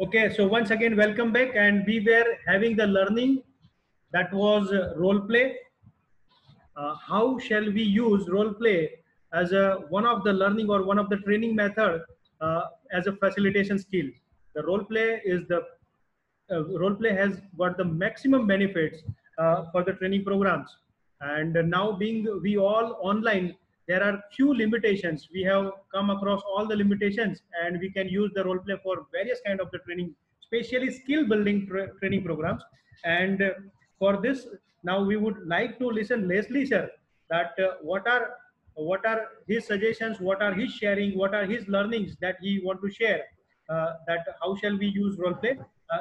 Okay, so once again, welcome back, and we were having the learning that was role play. How shall we use role play as a one of the learning or one of the training method as a facilitation skill? The role play has got the maximum benefits for the training programs, and now being we all online, there are few limitations. We have come across all the limitations, and we can use the role play for various kind of the training, especially skill building training programs. And for this, now we would like to listen Leslie sir, that what are his suggestions, what are his sharing, what are his learnings that he want to share, that how shall we use role play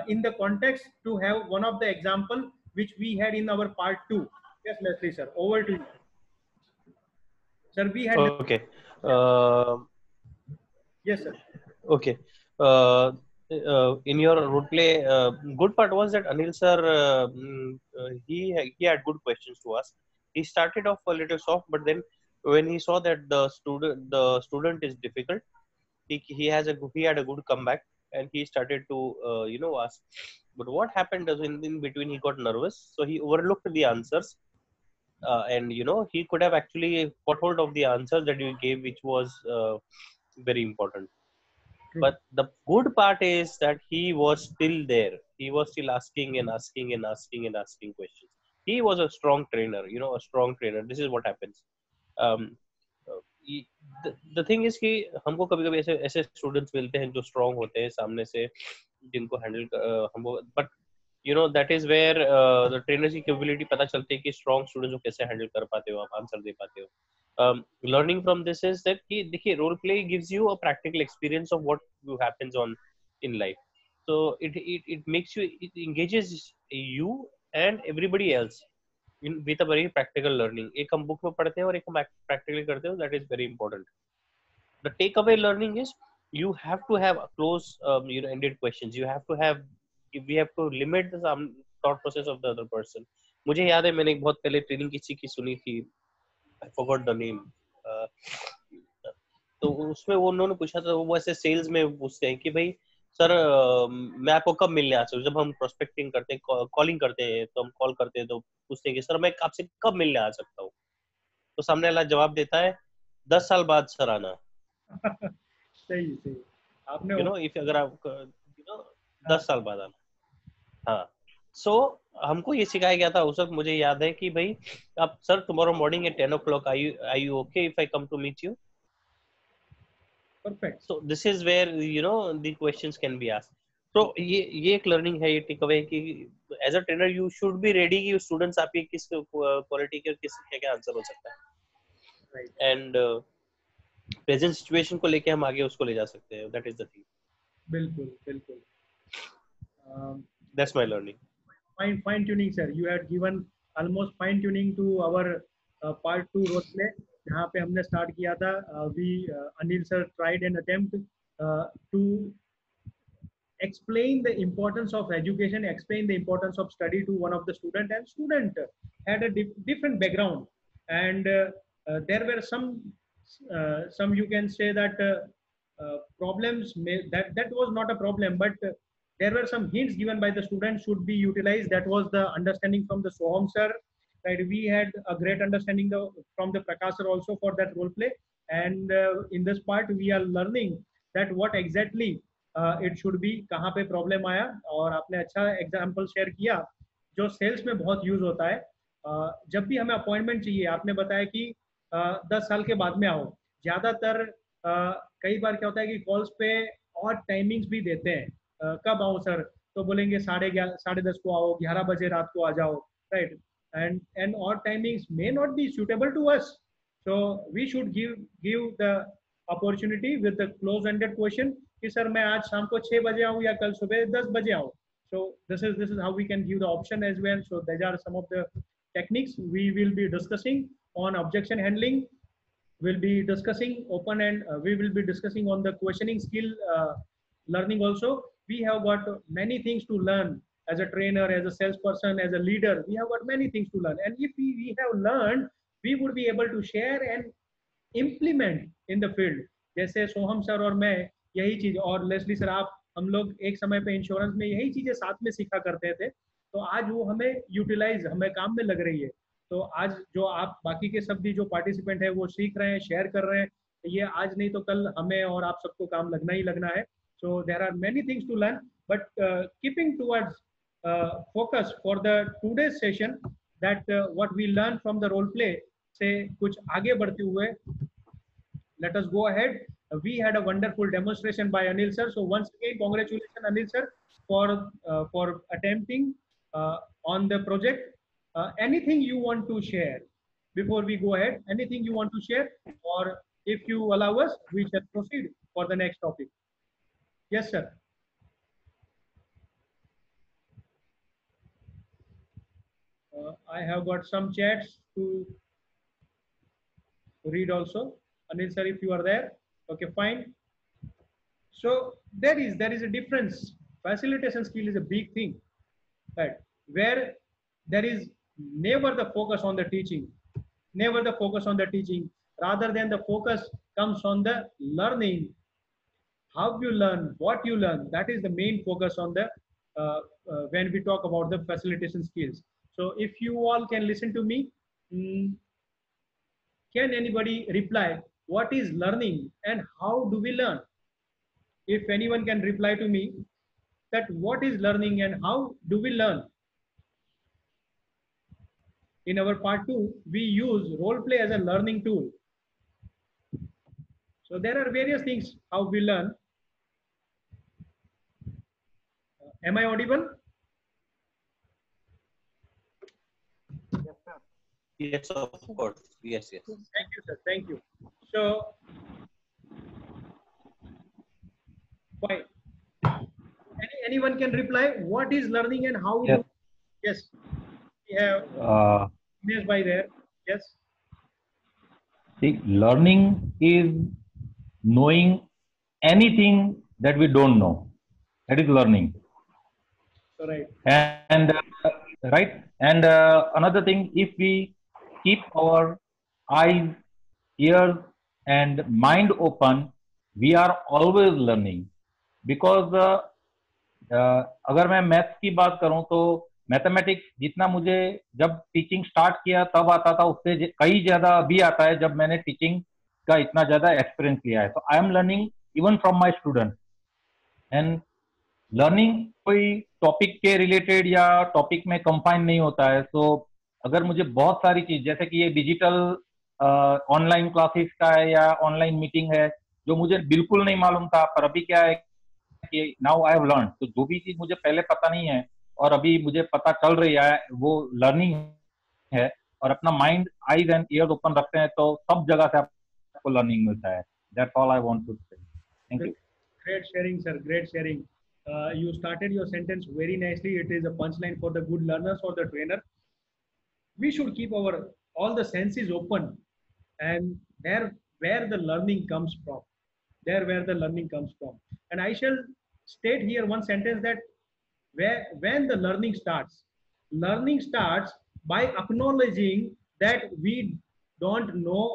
in the context to have one of the example which we had in our part 2. Yes, Leslie sir, over to you. Sir, we had. Okay. Yes sir. Okay. In your role play, good part was that Anil sir, he had good questions to ask. He started off a little soft, but then when he saw that the student is difficult, he had a good comeback, and he started to ask. But what happened is in between he got nervous, so he overlooked the answers, and he could have actually got hold of the answer that you gave, which was very important. True. But the good part is that he was still there. He was still asking and asking and asking and asking questions. He was a strong trainer, a strong trainer. This is what happens. um, the thing is कि हमको कभी कभी ऐसे ऐसे students मिलते हैं जो strong होते हैं सामने से, जिनको हैंडल हमको, but that is where the trainers की कैपेबिलिटी पता चलती है कि स्ट्रांग स्टूडेंट्स को कैसे हैंडल कर पाते हो, आप आंसर दे पाते हो. Learning from this is that कि देखिए role play gives you a practical experience of what happens on in life. So it makes you, it engages you and everybody else with a very practical learning. एक हम book में पढ़ते हैं और एक हम practically करते हैं. That is very important. The takeaway learning is you have to have close ended questions. You have to have, we have to limit the thought process of the other person. मुझे याद है मैंने एक बहुत पहले training किसी की सुनी थी, I forgot the name. तो उसमें वो उन्होंने पूछा था, वो ऐसे सेल्स में पूछते हैं कि भाई सर मैं आपको कब मिलने आ सकता हूँ. जब हम प्रोस्पेक्टिंग करते हैं, कॉलिंग करते हैं, तो हम कॉल करते हैं तो पूछते हैं कि सर मैं आपसे कब मिलने आ सकता हूँ. तो सामने वाला जवाब देता है 10 साल बाद सर आना. सही सही आपने इफ अगर आप 10 साल बाद आना. हाँ. सो हमको ये सिखाया गया था उस वक्त, मुझे याद है कि भाई आप sir tomorrow morning at 10 o'clock I you okay if I come to meet you. Perfect. So this is where the questions can be asked. तो ये एक लर्निंग है, ये टेक अवे कि as a trainer you should be ready कि students आपके किस quality के, किस क्या क्या आंसर हो सकता है. राइट. एंड प्रेजेंट सिचुएशन को लेके हम आगे उसको ले जा सकते हैं. That is the thing. बिल्कुल बिल्कुल. That's my learning. Fine tuning sir, you had given almost fine tuning to our part 2 role play, जहाँ पे हमने स्टार्ट किया था. Anil sir tried an attempt to explain the importance of education, explain the importance of study to one of the student, and student had a different background, and there were some you can say that problems that was not a problem, but there were some hints given by the students should be utilized. That was the understanding from the Soham sir. Right, we had a great understanding from the Prakash sir also for that role play, and in this part we are learning that what exactly it should be, कहाँ पे problem आया. और आपने अच्छा example share किया जो sales में बहुत यूज होता है. जब भी हमें अपॉइंटमेंट चाहिए, आपने बताया कि 10 साल के बाद में आओ. ज्यादातर कई बार क्या होता है कि कॉल्स पे और टाइमिंग्स भी देते हैं. कब आओ सर, तो बोलेंगे 10:30 को आओ, 11 बजे रात को आ जाओ. राइट. एंड और timings may not be suitable to us, so we should give the opportunity with the close ended question कि सर मैं आज शाम को 6 बजे आऊँ या कल सुबह 10 बजे आऊँ. So this is how we can give the option as well. So these are some of the techniques we will be discussing on objection handling. We'll be discussing open, and we will be discussing on the questioning skill learning also. We have got many things to learn as a trainer, as a salesperson, as a leader. We have got many things to learn, and if we have learned, we would be able to share and implement in the field. जैसे सोहम sir और मैं यही चीज, और Leslie sir आप हम लोग एक समय पे इंश्योरेंस में यही चीजें साथ में सीखा करते थे, तो आज वो हमें यूटिलाइज, हमें काम में लग रही है। तो आज जो आप बाकी के सब भी जो पार्टिसिपेंट है वो सीख रहे हैं, शेयर कर रहे हैं, ये आज नहीं तो कल हमें और आप सबको काम लगना ही लगना है। So there are many things to learn, but keeping towards focus for the today's session, that what we learn from the role play से कुछ आगे बढ़ते हुए, let us go ahead. We had a wonderful demonstration by Anil sir. So once again, congratulations Anil sir for attempting on the project. Anything you want to share before we go ahead? Anything you want to share, or if you allow us, we shall proceed for the next topic. Yes, sir. I have got some chats to read also. Anil sir, if you are there, okay, fine. So there is a difference. Facilitation skill is a big thing, right? Where there is never the focus on the teaching, never the focus on the teaching. Rather than the focus comes on the learning, how you learn, what you learn. That is the main focus on the when we talk about the facilitation skills. So if you all can listen to me, mm, can anybody reply what is learning and how do we learn? If anyone can reply to me that what is learning and how do we learn? In our part 2, we use role play as a learning tool. So there are various things how we learn. Am I audible? Yes, sir. Yes, of course. Yes, yes. Thank you, sir. Thank you. So, why? Anyone can reply what is learning and how Yes. do? Yes. We have Uh, Dinesh by there. Yes. See, learning is knowing anything that we don't know. That is learning. So right. And right. And another thing, if we keep our eyes, ears, and mind open, we are always learning. Because अगर मैं maths की बात करूं तो mathematics जितना मुझे जब teaching start किया तब आता था, उससे कई ज्यादा अभी आता है जब मैंने टीचिंग का इतना ज्यादा एक्सपीरियंस लिया है. तो I am learning even from my student. And learning कोई टॉपिक के रिलेटेड या टॉपिक में कंफाइन नहीं होता है. सो अगर मुझे बहुत सारी चीज, जैसे कि ये डिजिटल ऑनलाइन क्लासेस का है या ऑनलाइन मीटिंग है, जो मुझे बिल्कुल नहीं मालूम था, पर अभी क्या है कि नाउ आई हैव लर्न. तो जो भी चीज मुझे पहले पता नहीं है और अभी मुझे पता चल रही है, वो लर्निंग है. और अपना mind, eyes and years open रखते हैं तो सब जगह से आपको लर्निंग मिलता है. That's all I want to say. Thank you. Great sharing, sir. Great sharing. You started your sentence very nicely. It is a punchline for the good learners or the trainer. We should keep our all the senses open, and there where the learning comes from, there where the learning comes from. And I shall state here one sentence that where when the learning starts by acknowledging that we don't know.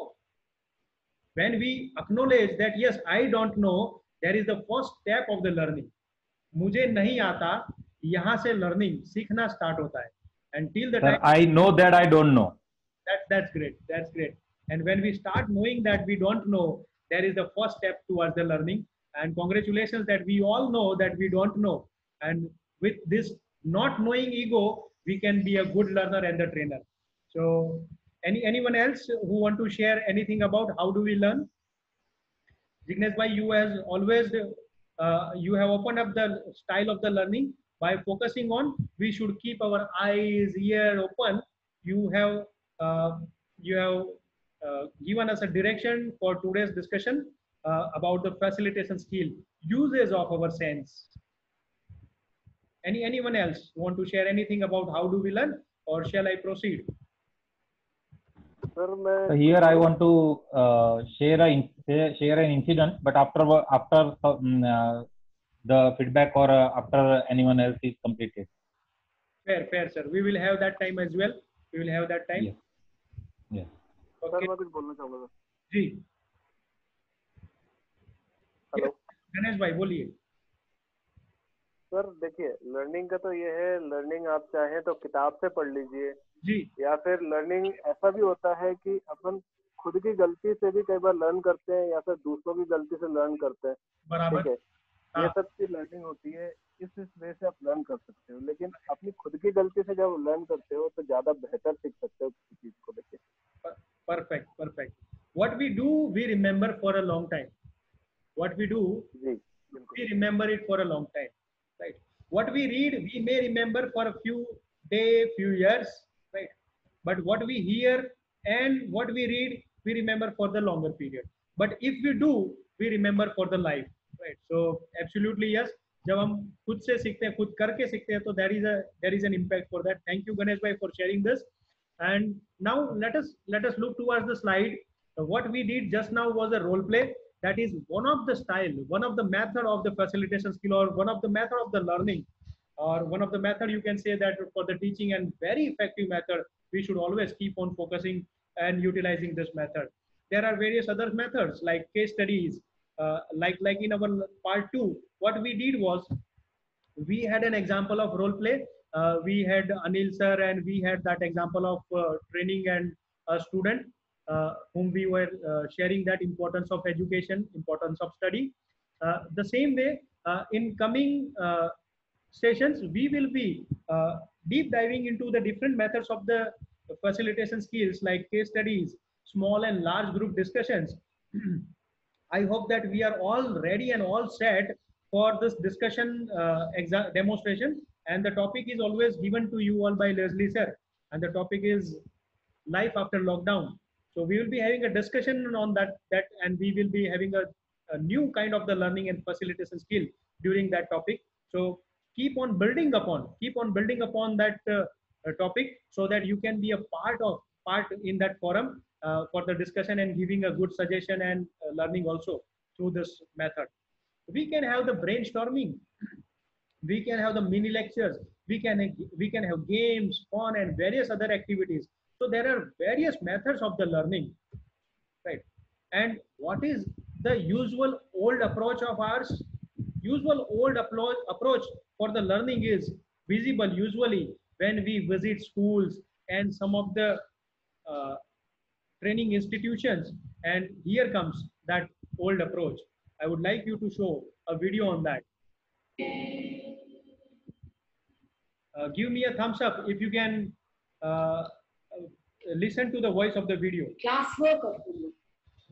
When we acknowledge that yes, I don't know, there is the first step of the learning. मुझे नहीं आता, यहाँ से learning सीखना start होता है. And till the Sir, time I know that I don't know. that's great. That's great. And when we start knowing that we don't know, there is the first step towards the learning. And congratulations that we all know that we don't know. And with this not knowing ego, we can be a good learner and a trainer. So anyone else who want to share anything about how do we learn? Jignesh bhai, you as always, you have opened up the style of the learning by focusing on we should keep our eyes, ear open. You have uh, given us a direction for today's discussion about the facilitation skill, uses of our sense. Anyone else want to share anything about how do we learn, or shall I proceed? Sir So मैं here I want to share an incident, but after the feedback or after anyone else is completed. Fair, sir. We will have that time as well. We will have that time. Yes. Yes. Sir Okay. मैं कुछ बोलना चाहूंगा sir. जी. Hello. Ganesh भाई बोलिए. Sir देखिए, learning का तो ये है, लर्निंग आप चाहें तो किताब से पढ़ लीजिए, जी या फिर लर्निंग ऐसा भी होता है कि अपन खुद की गलती से भी कई बार लर्न करते हैं, या फिर दूसरों की गलती से लर्न करते हैं। बराबर। ठीक है, ये हाँ सब की लर्निंग होती है। इस वे से आप लर्न कर सकते हो, लेकिन अपनी खुद की गलती से जब लर्न करते हो तो ज्यादा बेहतर सीख सकते हो किसी चीज को लेके। perfect, perfect. What we do, we remember for a long time. What we do, जी बिल्कुल। we remember it for a long time, right? What we read, we may remember for a few day, few years, right? But what we hear and what we read, we remember for the longer period. But if we do, we remember for the life, right? So absolutely yes. जब हम खुद से सीखते हैं, खुद करके सीखते हैं, तो there is an impact for that. Thank you Ganesh bhai for sharing this. And now let us look towards the slide. What we did just now was a role play. That is one of the style, one of the method of the facilitation skill, or one of the method of the learning, or one of the method you can say that for the teaching, and very effective method. We should always keep on focusing and utilizing this method. There are various other methods like case studies, like in our part 2, what we did was we had an example of role play. We had Anil sir, and we had that example of training and a student whom we were sharing that importance of education, importance of study. The same way, in coming sessions, we will be deep diving into the different methods of the facilitation skills like case studies, small and large group discussions. I hope that we are all ready and all set for this discussion demonstration. And the topic is always given to you all by Leslie sir. And the topic is life after lockdown. So we will be having a discussion on that, and we will be having a new kind of the learning and facilitation skill during that topic. So keep on building upon that topic, so that you can be a part in that forum for the discussion and giving a good suggestion and learning also through this method. We can have the brainstorming, we can have the mini lectures, we can have games, fun, and various other activities. So there are various methods of the learning, right? And what is the usual old approach of ours? Usual old approach for the learning is visible usually when we visit schools and some of the uh, training institutions. And here comes that old approach. I would like you to show a video on that. Give me a thumbs up if you can listen to the voice of the video. Class work और homework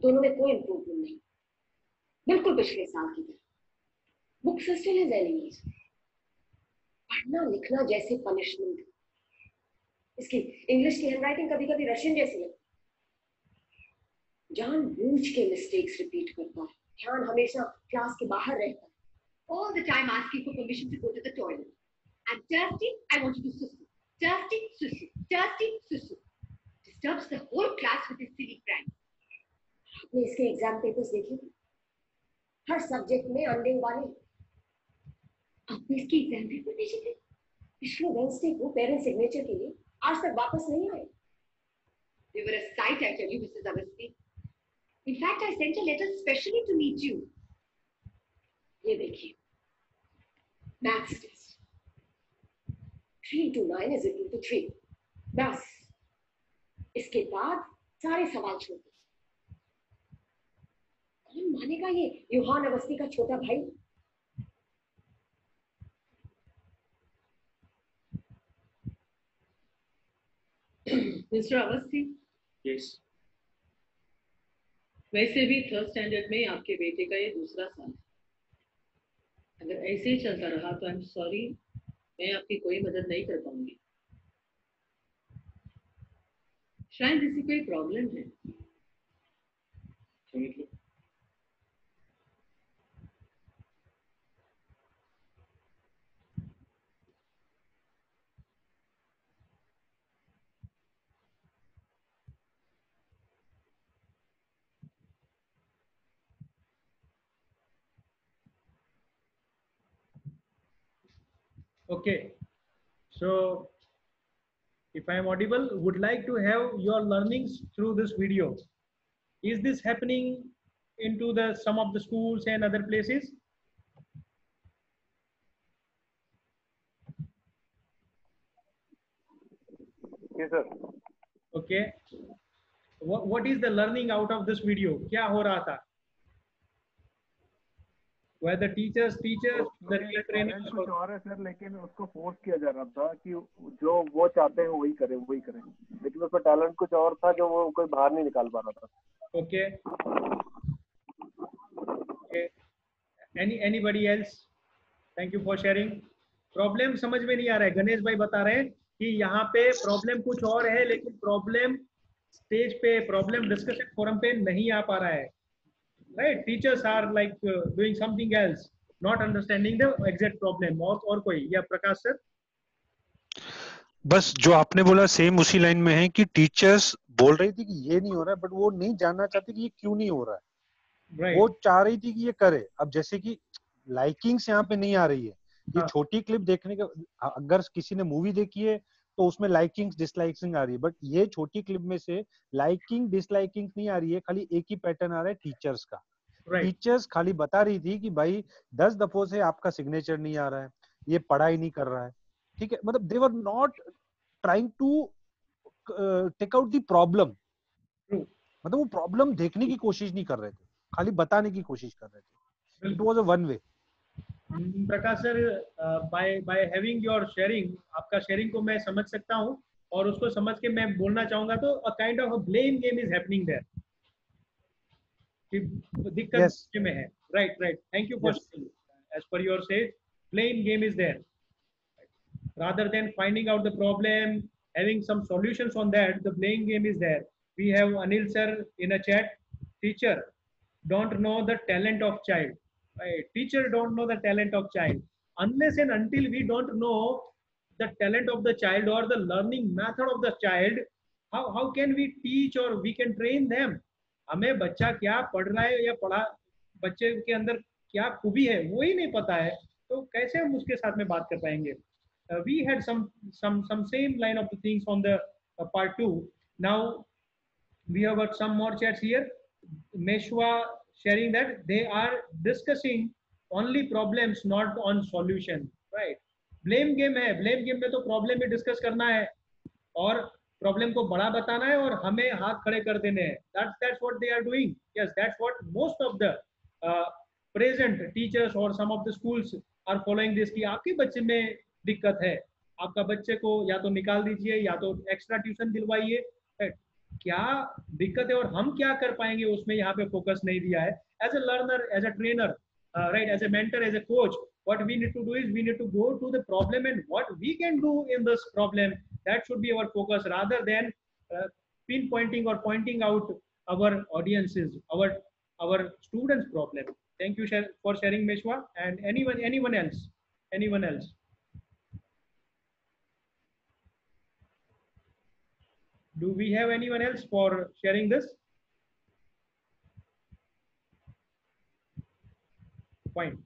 दोनों में कोई improvement नहीं, बिल्कुल पिछले साल की तरह। बुक सिस्टम इज एनिमीज, पढ़ना लिखना जैसे पनिशमेंट। इसकी इंग्लिश की हैंडराइटिंग कभी कभी रशियन जैसी है। जानबूझ के मिस्टेक्स रिपीट करता है, ध्यान हमेशा क्लास के बाहर रहता है। All the time asking for permission to go to the toilet. I'm thirsty, I want to do susu. Thirsty, susu. Thirsty, susu. Disturbs the whole class with his silly pranks. आपने इसके exam papers देखे थे? हर subject में अंडिंग वाले। आपने इसके exam paper देखे थे? पिछले वेडनेसडे को पेरेंट सिग्नेचर के लिए आज तक वापस नहीं आए। They were a sight, I tell you, Mrs. Avasti. In fact, I sent a letter specially to meet you. ये देखिए, maths test 3 into 9 is equal to 3. बस इसके बाद सारे सवाल छोड़ दो। कौन मानेगा ये यूहान अवस्थी का छोटा भाई? Mister Awasthi, Yes. वैसे भी थर्ड स्टैंडर्ड में आपके बेटे का ये दूसरा साल है। अगर ऐसे ही चलता रहा तो आई एम सॉरी, मैं आपकी कोई मदद नहीं कर पाऊंगी। शायद इसी कोई प्रॉब्लम है। Okay. So if I am audible, would like to have your learnings through this video. Is this happening into the some of the schools and other places? Yes, sir. Okay. What is the learning out of this video? क्या हो रहा था? Were the teachers, the real trainers? Talent कुछ और है sir, लेकिन उसको force किया जा रहा था कि जो वो चाहते हैं वही करें, लेकिन उसका टैलेंट कुछ और था जो वो कोई बाहर नहीं निकाल पा रहा था. Okay. Okay. Anybody else? Thank you for sharing. Problem समझ में नहीं आ रहा है. गणेश भाई बता रहे हैं कि यहाँ पे प्रॉब्लम कुछ और है, लेकिन प्रॉब्लम स्टेज पे, प्रॉब्लम डिस्कशन फोरम पे नहीं आ पा रहा है. Right, teachers are like doing something else, not understanding the exact problem. और कोई, या प्रकाश सर? बस जो आपने बोला सेम उसी लाइन में है कि टीचर्स बोल रही थी कि ये नहीं हो रहा है, बट वो नहीं जानना चाहती कि ये क्यों नहीं हो रहा है. Right. वो चाह रही थी कि ये करे. अब जैसे कि लाइकिंग्स यहाँ पे नहीं आ रही है. ये हाँ. छोटी क्लिप देखने के, अगर किसी ने मूवी देखी है तो उसमें लाइकिंग्स डिसलाइकिंग आ रही है, बट ये छोटी क्लिप में से लाइकिंग डिसलाइकिंग नहीं आ रही है. खाली एक ही पैटर्न आ रहा है टीचर्स का. टीचर्स खाली बता रही थी कि भाई 10 दफों से आपका सिग्नेचर नहीं आ रहा है, ये पढ़ाई नहीं कर रहा है. ठीक है, मतलब they were not trying to take out the problem. मतलब वो प्रॉब्लम देखने की कोशिश नहीं कर रहे थे, खाली बताने की कोशिश कर रहे थे. It was a one way. Prakash sir, by having your sharing, आपका शेयरिंग को मैं समझ सकता हूँ, और उसको समझ के मैं बोलना चाहूंगा तो a kind of a blame game is happening there. दिक्कत में है. Right. Thank you for sharing. As per your says, blame game is there. Rather than finding out the problem, having some solutions on that, the blame game is there. We have Anil sir in a chat. Teacher don't know the talent of child. Right? Teacher don't know the talent of child. Unless and until we don't know the talent of the child or the learning method of the child, how can we teach or we can train them? हमें बच्चा क्या पढ़ रहा है या पढ़ा, बच्चे के अंदर क्या खूबी है वो ही नहीं पता है, तो कैसे हम उसके साथ में बात कर पाएंगे? We had some same line of the things on the part 2. Now we have got some more chats here. Meshwa sharing that they are discussing only problems, not on solution. Right? Blame game है. Blame game में तो problem ही discuss करना है और problem को बड़ा बताना है और हमें हाथ खड़े कर देने हैं. That's what they are doing. Yes, that's what most of the present teachers or some of the schools are following this. कि आपके बच्चे में दिक्कत है, आपका बच्चे को या तो निकाल दीजिए या तो एक्स्ट्रा ट्यूशन दिलवाइए. क्या दिक्कत है और हम क्या कर पाएंगे उसमें यहाँ पे फोकस नहीं दिया है. As a learner, as a trainer, right, as a mentor, as a coach, what we need to do is we need to go to the problem and what we can do in this problem. That should be our focus rather than pinpointing or pointing out our audiences, our students' problem. Thank you for sharing, Meshwa. And anyone else. Do we have anyone else for sharing this? Fine.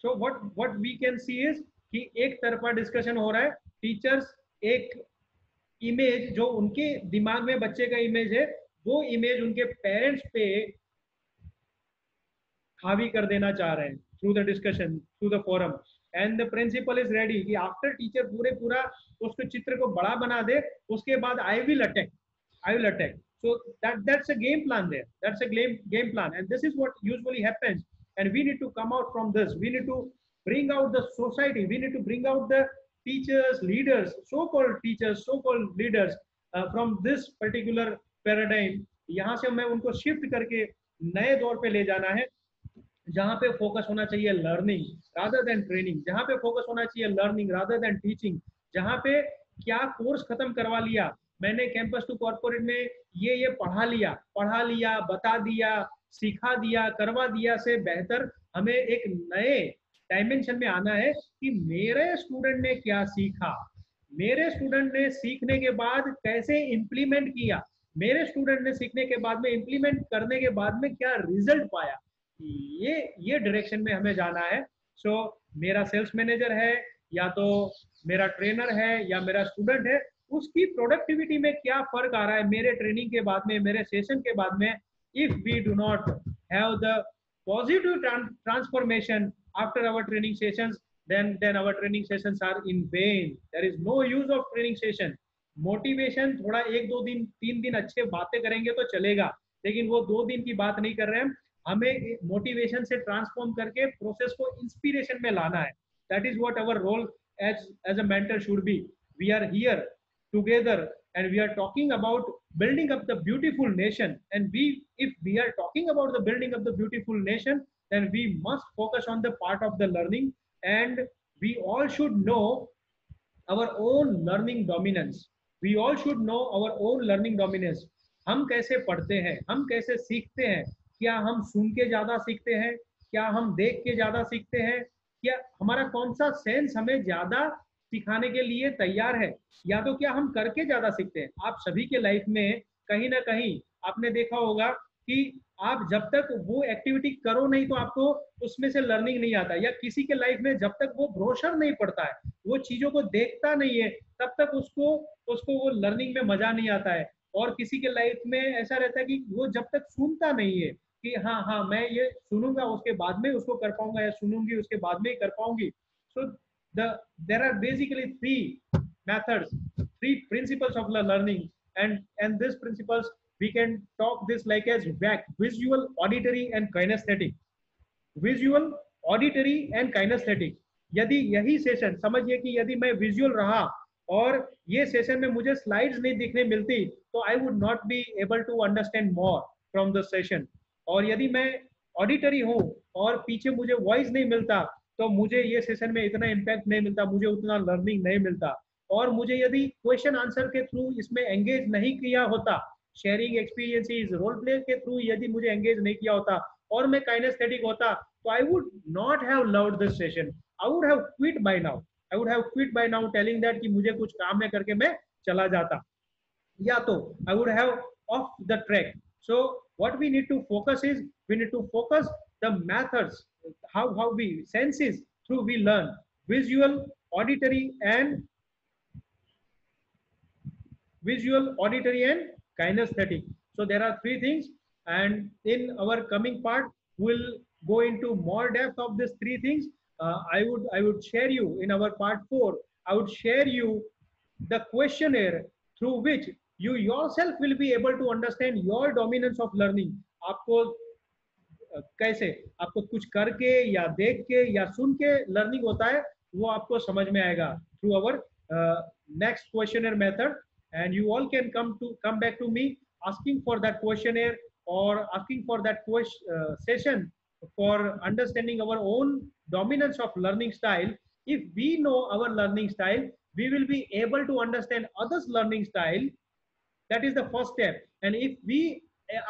So what we can see is कि एक तरफा discussion हो रहा है. Teachers एक image जो उनके दिमाग में बच्चे का इमेज है, वो इमेज उनके पेरेंट्स पे हावी कर देना चाह रहे हैं through the discussion, through the forum. And the principal is ready कि आफ्टर टीचर पूरा उसके चित्र को बड़ा बना दे, उसके बाद I will attack. So that's a game plan there. That's a game plan, and this is what usually happens. And we need to come out from this. We need to bring out the society. We need to bring out the teachers, leaders, so-called teachers, so-called leaders from this particular paradigm. यहाँ से मैं उनको shift करके नए दौर पे ले जाना है, जहाँ पे फोकस होना चाहिए लर्निंग रादर देन ट्रेनिंग, जहाँ पे फोकस होना चाहिए लर्निंग रादर देन टीचिंग, जहाँ पे क्या कोर्स खत्म करवा लिया मैंने कैंपस टू कॉर्पोरेट में, ये पढ़ा लिया, बता दिया, सिखा दिया, करवा दिया से बेहतर हमें एक नए डायमेंशन में आना है कि मेरे स्टूडेंट ने क्या सीखा, मेरे स्टूडेंट ने सीखने के बाद कैसे इंप्लीमेंट किया, मेरे स्टूडेंट ने सीखने के बाद में इंप्लीमेंट करने के बाद में क्या रिजल्ट पाया. ये डायरेक्शन में हमें जाना है. सो मेरा सेल्स मैनेजर है या तो मेरा ट्रेनर है या मेरा स्टूडेंट है, उसकी प्रोडक्टिविटी में क्या फर्क आ रहा है मेरे ट्रेनिंग के बाद में, मेरे सेशन के बाद में. If we do not have the positive transformation after our training sessions, then our training sessions are in vain. There is no use of training session. Motivation थोड़ा 1-2 दिन 3 दिन अच्छे बातें करेंगे तो चलेगा, लेकिन वो 2 दिन की बात नहीं कर रहे हैं। हमें मोटिवेशन से ट्रांसफॉर्म करके प्रोसेस को इंस्पिरेशन में लाना है। That is what our role as a mentor should be. We are here together and we are talking about building up the beautiful nation, and if we are talking about the building of the beautiful nation, then we must focus on the part of the learning, and we all should know our own learning dominance. We all should know our own learning dominance. हम कैसे पढ़ते हैं, हम कैसे सीखते हैं, क्या हम सुन के ज्यादा सीखते हैं, क्या हम देख के ज्यादा सीखते हैं, क्या हमारा कौन सा सेंस हमें ज्यादा सिखाने के लिए तैयार है, या तो क्या हम करके ज्यादा सीखते हैं। आप सभी के लाइफ में कहीं ना कहीं आपने देखा होगा कि आप जब तक वो एक्टिविटी करो नहीं तो आपको उसमें से लर्निंग नहीं आता, या किसी के लाइफ में जब तक वो ब्रोशर नहीं पड़ता है, वो चीजों को देखता नहीं है, तब तक उसको उसको वो लर्निंग में मजा नहीं आता है। और किसी के लाइफ में ऐसा रहता है कि वो जब तक सुनता नहीं है कि हाँ हाँ मैं ये सुनूंगा उसके बाद में उसको कर पाऊंगा, या सुनूंगी उसके बाद में ही कर पाऊंगी। सो there are basically three methods, three principles of learning, and these principles we can talk this like as VAC: visual, auditory and kinesthetic. Visual, auditory and kinesthetic. यदि यही सेशन समझिए कि यदि मैं विजुअल रहा और ये सेशन में मुझे स्लाइड्स नहीं दिखने मिलती तो I would not be able to understand more from the session. और यदि मैं ऑडिटरी हूँ और पीछे मुझे वॉइस नहीं मिलता तो मुझे ये सेशन में इतना इम्पैक्ट नहीं मिलता, मुझे उतना लर्निंग नहीं मिलता। और मुझे यदि क्वेश्चन आंसर के थ्रू इसमें एंगेज नहीं किया होता, शेयरिंग एक्सपीरियंसेस, रोल प्ले के थ्रू यदि मुझे एंगेज नहीं किया होता और मैं काइनेस्थेटिक होता तो I would not have loved this session, I would have quit by now, I would have quit by now telling that कि मुझे कुछ काम है करके मैं चला जाता, या तो I would have of the track. So what we need to focus is we need to focus the methods, how we senses through we learn: visual, auditory and kinesthetic. So there are three things, and in our coming part we'll go into more depth of these three things. I would share you in our part 4, I would share you the questionnaire through which you yourself will be able to understand your dominance of learning. आपको कैसे, आपको कुछ करके या देख के या सुन के लर्निंग होता है वो आपको समझ में आएगा through our next questionnaire method. And you all can come back to me asking for that questionnaire or asking for that session for understanding our own dominance of learning style. If we know our learning style, we will be able to understand others learning style. That is the first step. And if we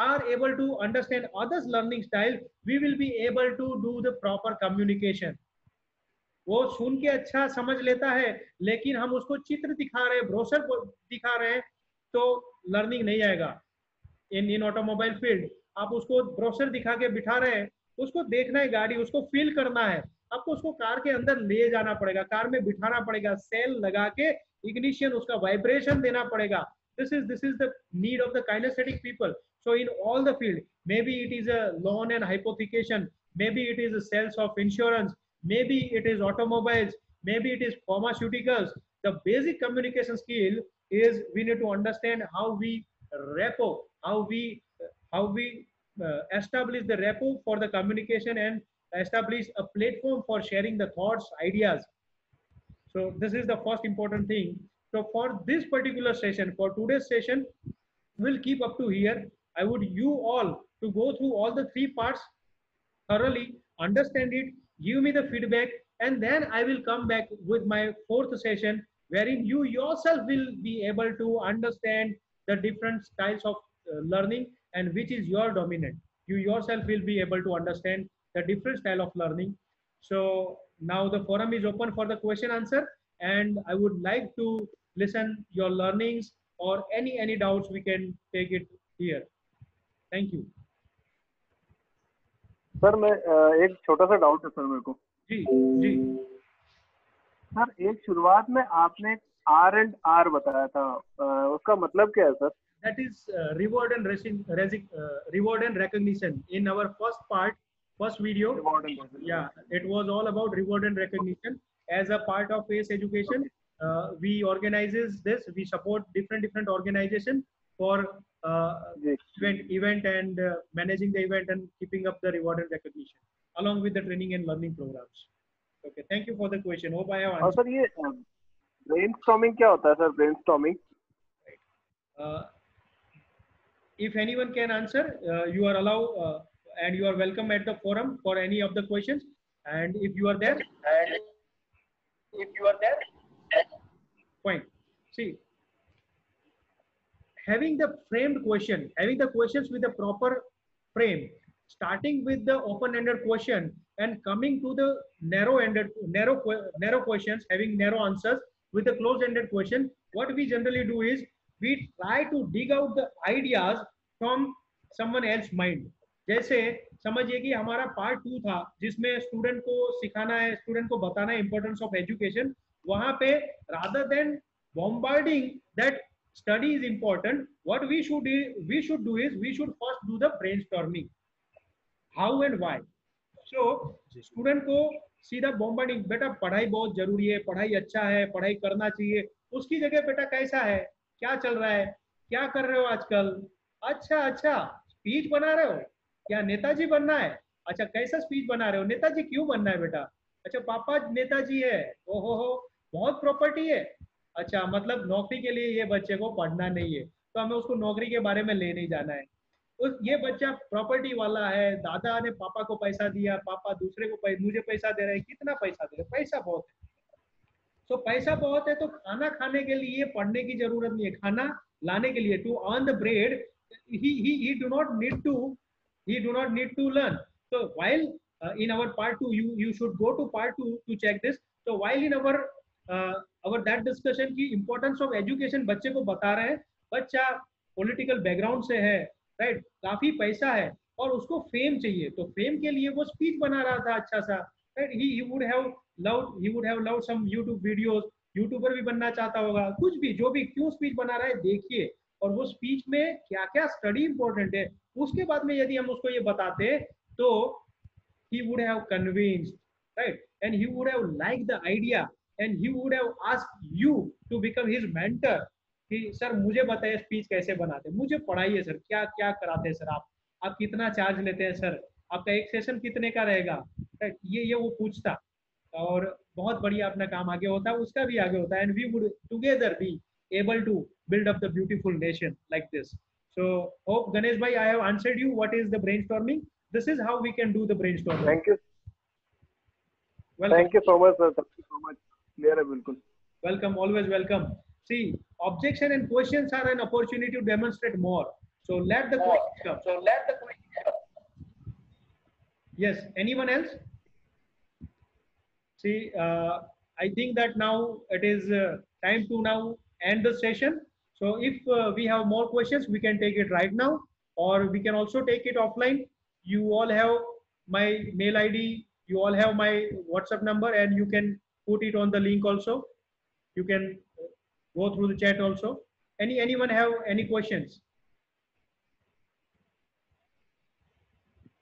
are able to understand others learning style, we will be able to do the proper communication. वो सुन के अच्छा समझ लेता है लेकिन हम उसको चित्र दिखा रहे हैं, ब्रोशर दिखा रहे हैं तो लर्निंग नहीं आएगा। इन ऑटोमोबाइल फील्ड आप उसको ब्रोशर दिखा के बिठा रहे हैं, उसको देखना है गाड़ी, उसको फील करना है, आपको उसको कार के अंदर ले जाना पड़ेगा, कार में बिठाना पड़ेगा, सेल लगा के इग्निशन उसका वाइब्रेशन देना पड़ेगा। This is the need of the kinesthetic people. So in all the field, maybe it is a loan and hypothecation, maybe it is a sales of insurance, maybe it is automobiles, maybe it is pharmaceuticals. The basic communication skill is we need to understand how we repo, how we establish the repo for the communication and establish a platform for sharing the thoughts, ideas. So this is the first important thing. So for this particular session, for today's session, we'll keep up to here. I would you all to go through all the three parts thoroughly, understand it, give me the feedback, and then I will come back with my fourth session wherein you yourself will be able to understand the different styles of learning and which is your dominant. You yourself will be able to understand the different style of learning. So now the forum is open for the question answer, and I would like to listen your learnings or any doubts we can take it here. Thank you. Sir मैं एक छोटा सा doubt है sir मेरे को। जी जी sir एक शुरुआत में आपने R&R बताया था, उसका मतलब क्या है sir? That is reward and recognition. In our first video, yeah, it was all about reward and recognition as a part of ACE education. we organizes this. We support different organizations for event and managing the event and keeping up the reward and recognition along with the training and learning programs. Okay, thank you for the question. Hope I have answered. Sir ये brainstorming क्या होता है sir? Brainstorming. If anyone can answer, you are allowed and you are welcome at the forum for any of the questions. And if you are there, fine. See, having the framed question, having the questions with the proper frame, starting with the open-ended question and coming to the narrow questions, having narrow answers with a closed-ended question. What we generally do is we try to dig out the ideas from someone else's mind. जैसे समझिए कि हमारा part 2 था जिसमें student को सिखाना है, student को बताना है इंपॉर्टेंस ऑफ एजुकेशन. वहां पे rather than bombarding that study is important, what we should do is we should first do the brainstorming, how and why. So student को सीधा बॉम्बार्डिंग, बेटा पढ़ाई बहुत जरूरी है, पढ़ाई अच्छा है, पढ़ाई करना चाहिए, उसकी जगह बेटा कैसा है, क्या चल रहा है, क्या कर रहे हो आजकल, अच्छा स्पीच बना रहे हो, क्या नेताजी बनना है, अच्छा कैसा स्पीच बना रहे हो, नेताजी क्यों बनना है बेटा, अच्छा पापा नेताजी है, ओहो हो बहुत प्रॉपर्टी है, अच्छा मतलब नौकरी के लिए ये बच्चे को पढ़ना नहीं है तो हमें उसको नौकरी के बारे में ले नहीं जाना है. ये बच्चा प्रॉपर्टी वाला है, दादा ने पापा को पैसा दिया, पापा दूसरे को मुझे पैसा दे रहे हैं, कितना पैसा दे रहे हैं, पैसा बहुत है. तो पैसा बहुत है तो खाना खाने के लिए पढ़ने की जरूरत नहीं है, खाना लाने के लिए to earn the bread he do not need to learn. So while in our part 2 you should go to part 2 to check this. So while in our that discussion की importance of education बच्चे को बता रहे हैं, बच्चा political background से है, right, काफी पैसा है और उसको फेम चाहिए, तो फेम के लिए वो स्पीच बना रहा था अच्छा सा, right. he would have loved some YouTube videos, YouTuber भी बनना चाहता होगा, कुछ भी जो भी, क्यों स्पीच बना रहा है देखिए, और वो स्पीच में क्या क्या स्टडी इंपॉर्टेंट है, उसके बाद में यदि हम उसको ये बताते तो he would have convinced, right, and he would have liked the idea and he would have asked you to become his mentor कि सर मुझे बताइए स्पीच कैसे बनाते हैं, मुझे पढ़ाइए सर, क्या क्या कराते हैं सर, आप कितना चार्ज लेते हैं सर, आपका एक सेशन कितने का रहेगा, राइट, ये वो पूछता और बहुत बढ़िया अपना काम आगे होता है, उसका भी आगे होता है, and we would together be able to build up the beautiful nation like this. So hope Ganesh bhai I have answered you what is the brainstorming. This is how we can do the brainstorming. Thank you. Welcome. Thank you so much sir. Thank you so much. Clear है बिल्कुल. Welcome, always welcome. See, objection and questions are an opportunity to demonstrate more. So let the questions come. Yes, anyone else? See, I think that now it is time to now end the session. So if we have more questions, we can take it right now, or we can also take it offline. You all have my mail ID, you all have my WhatsApp number, and you can put it on the link also. You can go through the chat also. Anyone have any questions?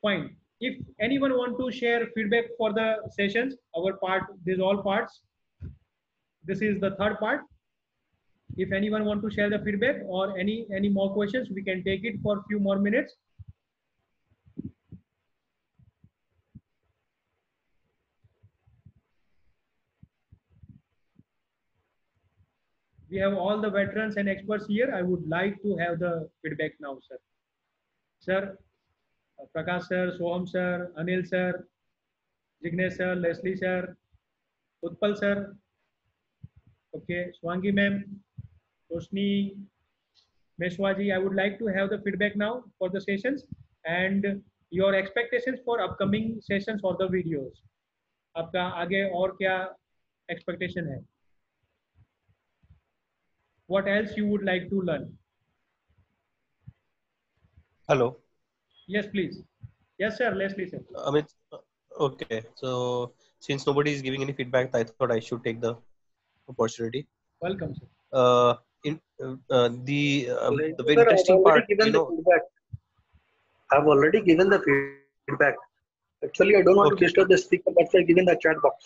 Fine. If anyone want to share feedback for the sessions, our part, these all parts, this is the third part. If anyone want to share the feedback or any more questions, we can take it for a few more minutes. We have all the veterans and experts here. I would like to have the feedback now, sir. Sir, Prakash sir, Soham sir, Anil sir, Jignesh sir, Leslie sir, Utpal sir, okay, Swangi ma'am, Roshni, Meshwaji, I would like to have the feedback now for the sessions and your expectations for upcoming sessions or the videos. आपका आगे और क्या expectation है? What else you would like to learn? Hello. Yes, please. Yes, sir. Leslie, sir. Amit, okay. So since nobody is giving any feedback, I thought I should take the opportunity. Welcome, sir. The very interesting part, you know. I've already given the feedback. Actually, I don't want to disturb the speaker, but I've given the chat box.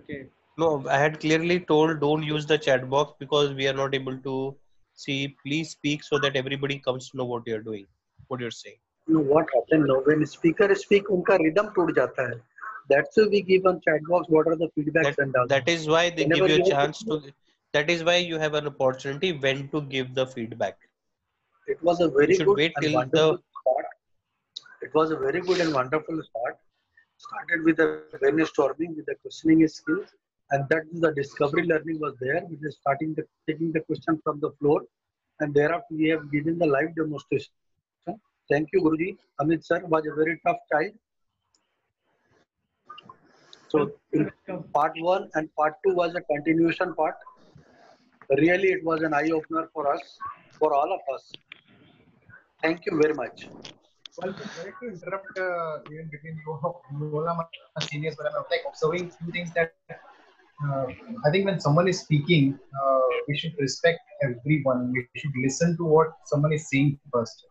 Okay. No, I had clearly told don't use the chat box because we are not able to see. Please speak so that everybody comes to know what you're doing, what you're saying. You know what happened now when speaker speak, उनका rhythm टूट जाता है. That's why we give on chat box what are the feedbacks and all. That is why they give Whenever you a we have chance to. That is why you have an opportunity when to give the feedback. it was a You very should good wait and till wonderful the. start. It was a very good and wonderful start. Started with the brainstorming, with the questioning skills, and that is the discovery learning was there. We just starting the taking the question from the floor, and thereafter we have given the live demonstration. Thank you, Guruji. Amit sir was a very tough child. So in part 1 and part 2 was a continuation part. Really, it was an eye opener for us, for all of us. Thank you very much. Well, sorry to interrupt even between you all are my seniors, but I'm like observing few things that I think when someone is speaking, we should respect everyone. We should listen to what someone is saying first.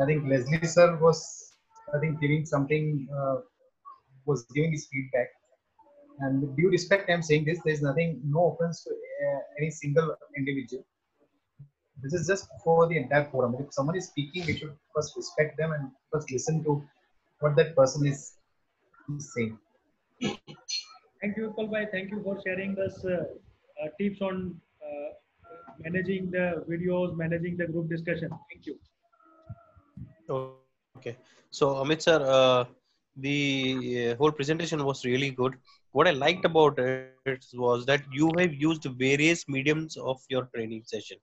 I think Leslie sir was, I think, giving something, was giving his feedback. And with due respect, I'm saying this, there's nothing, no offense to any single individual. This is just for the entire forum. If someone is speaking, we should first respect them and first listen to what that person is saying. Thank you, Vipul bhai. Thank you for sharing this tips on managing the videos, managing the group discussion. Thank you. Okay. So Amit sir, the whole presentation was really good. What I liked about it was that you have used various mediums of your training session.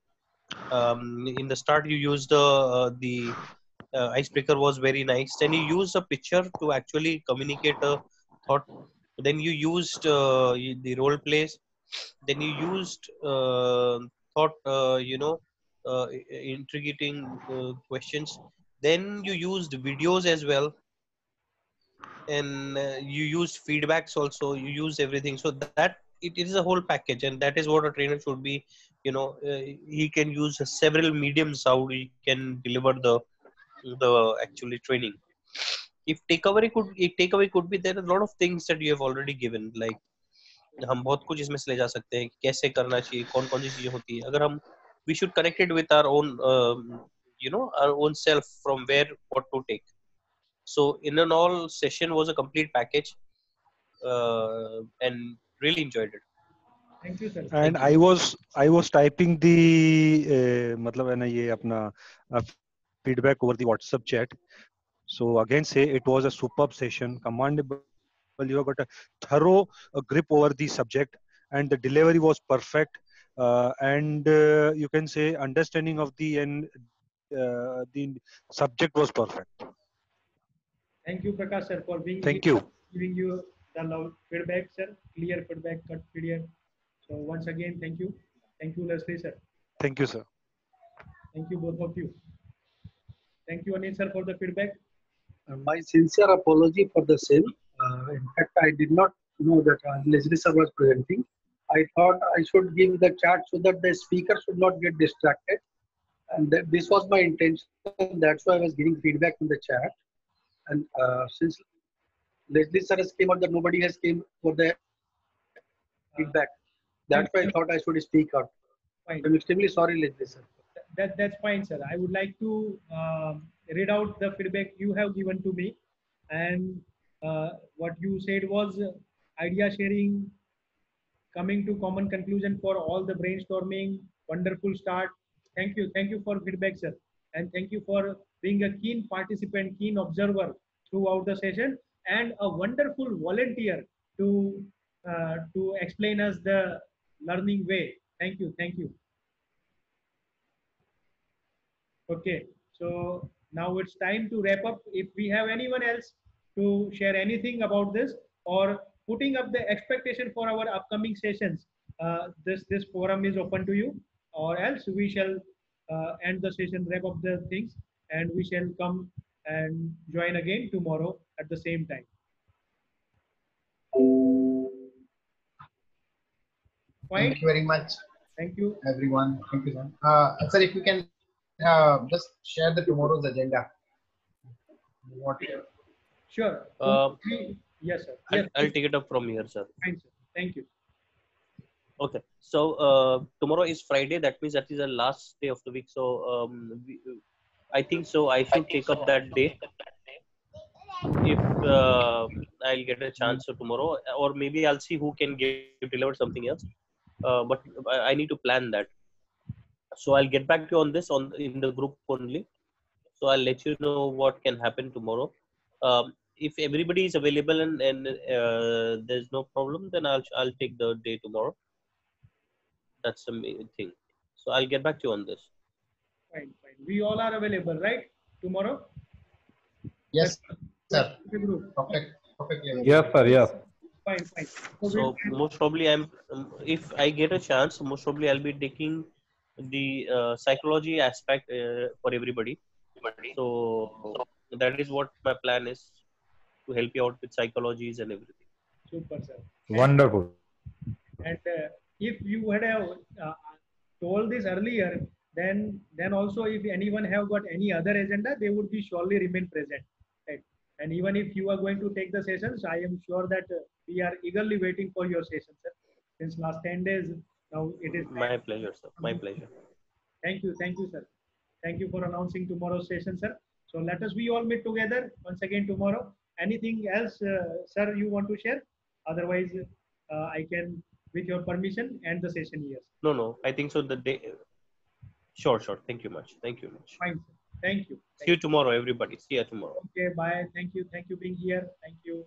In the start, you used the icebreaker was very nice. Then you used a picture to actually communicate a thought. Then you used the role plays. Then you used thought, intriguing questions. Then you used videos as well, and you used feedbacks also. You used everything, so that it is a whole package, and that is what a trainer should be. He can use several mediums how he can deliver the actually training. If takeaway could be, there are a lot of things that you have already given, like हम बहुत कुछ इसमें से ले जा सकते हैं कि कैसे करना चाहिए, कौन कौन सी चीजें होती है. अगर हम we should connect it with our own our own self, from where what to take. So in an all session was a complete package, and really enjoyed it. Thank you, sir. And I was typing the मतलब है ना ये अपना feedback over the WhatsApp chat. So again say it was a superb session, commendable. You have got a thorough grip over the subject, and the delivery was perfect. And you can say understanding of the subject was perfect. Thank you, Prakash sir, for being Thank you. giving you the loud feedback, sir. Clear feedback, cut clear. So once again, thank you. Thank you, Leslie sir. Thank you, sir. Thank you, both of you. Thank you, Anil sir, for the feedback. My sincere apology for the same. In fact, I did not know that Leslie sir was presenting. I thought I should give the chat so that the speaker should not get distracted. And this was my intention. That's why I was giving feedback in the chat. And since Leslie sir has came out that nobody has came for the feedback, that's why I thought I should speak out. Fine. I'm extremely sorry, Leslie sir. That's fine, sir. I would like to read out the feedback you have given to me, and what you said was idea sharing, coming to common conclusion for all the brainstorming. Wonderful start. Thank you for feedback, sir, and thank you for being a keen participant, keen observer throughout the session, and a wonderful volunteer to explain us the learning way. Thank you. Okay, so now it's time to wrap up. If we have anyone else to share anything about this or putting up the expectation for our upcoming sessions, this forum is open to you, or else we shall end the session, wrap up the things, and we shall come and join again tomorrow at the same time. Fine. Thank you very much. Thank you, everyone. Thank you, sir. Sir, if you can just share the tomorrow's agenda. What? Sure. Yes, sir. Yes. I'll take it up from here, sir. Fine, sir. Thank you. Okay. So tomorrow is Friday. That means that is the last day of the week. So I think so. I should take up that day if I'll get a chance. So tomorrow, or maybe I'll see who can give deliver something else. But I need to plan that. So I'll get back to you on this on in the group only. So I'll let you know what can happen tomorrow. If everybody is available and there's no problem, then I'll take the day tomorrow. That's the main thing. So I'll get back to you on this. Fine, fine. We all are available, right? Tomorrow? Yes, sir. The group. Perfect. Perfectly. Yes, sir. Yes. Fine, fine. So most probably if I get a chance, most probably I'll be taking the psychology aspect for everybody. So that is what my plan is, to help you out with psychologies and everything. Super, sir. Wonderful. And if you had told this earlier, then also if anyone have got any other agenda, they would be surely remain present. Right? And even if you are going to take the sessions, I am sure that we are eagerly waiting for your session, sir. Since last 10 days, now it is. My pleasure, sir. My pleasure. Thank you, sir. Thank you for announcing tomorrow's session, sir. So let us we all meet together once again tomorrow. Anything else, sir, you want to share? Otherwise, I can, with your permission, end the session here. No. I think so. The day. Sure. Thank you much. Thank you much. Fine, sir. Thank you. See you tomorrow, everybody. See you tomorrow. Okay, bye. Thank you. Thank you being here. Thank you.